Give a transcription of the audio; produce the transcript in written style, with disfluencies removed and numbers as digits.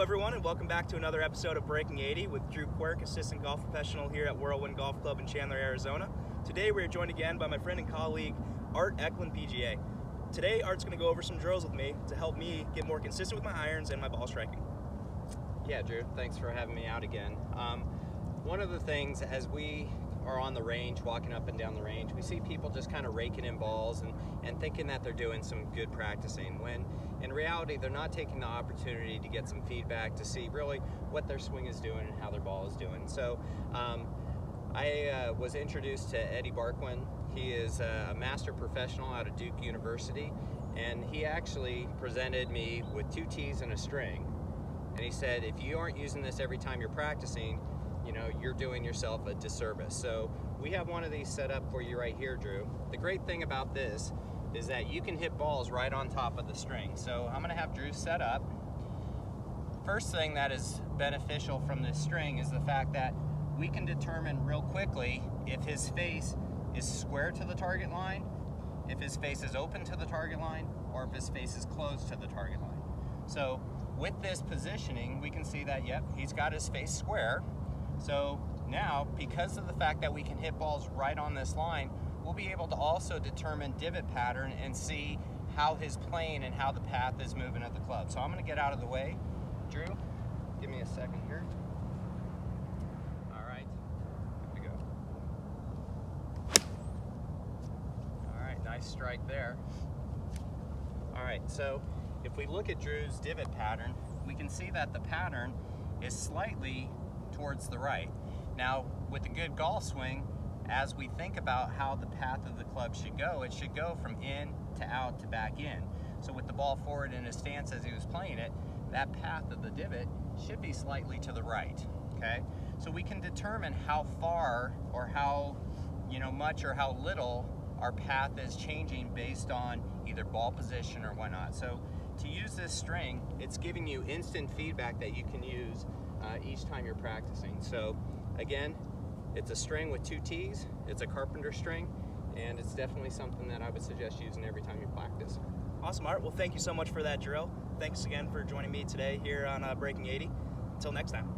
everyone, and welcome back to another episode of Breaking 80 with Drew Quirk, assistant golf professional here at Whirlwind Golf Club in Chandler, Arizona. Today we are joined again by my friend and colleague, Art Eklund, PGA. Today, Art's going to go over some drills with me to help me get more consistent with my irons and my ball striking. Yeah, Drew, thanks for having me out again. One of the things, as we are on the range, walking up and down the range, we see people just kind of raking in balls and thinking that they're doing some good practicing, when in reality they're not taking the opportunity to get some feedback to see really what their swing is doing and how their ball is doing. So I was introduced to Eddie Barquin. He is a master professional out of Duke University, and he actually presented me with 2 tees and a string, and he said, if you aren't using this every time you're practicing, you know, you're doing yourself a disservice. So we have one of these set up for you right here, Drew. The great thing about this is that you can hit balls right on top of the string. So I'm gonna have Drew set up. First thing that is beneficial from this string is the fact that we can determine real quickly if his face is square to the target line, if his face is open to the target line, or if his face is closed to the target line. So with this positioning, we can see that, yep, he's got his face square. So now, because of the fact that we can hit balls right on this line, we'll be able to also determine divot pattern and see how his plane and how the path is moving at the club. So I'm gonna get out of the way. Drew, give me a second here. All right, here we go. All right, nice strike there. All right, so if we look at Drew's divot pattern, we can see that the pattern is slightly towards the right. Now, with a good golf swing, as we think about how the path of the club should go, it should go from in to out to back in. So with the ball forward in his stance as he was playing it, that path of the divot should be slightly to the right, okay? So we can determine how far or how, much or how little our path is changing based on either ball position or whatnot. So to use this string, it's giving you instant feedback that you can use each time you're practicing. So again, it's a string with 2 tees, it's a carpenter string, and it's definitely something that I would suggest using every time you practice. Awesome, Art. Well, thank you so much for that drill. Thanks again for joining me today here on Breaking 80. Until next time.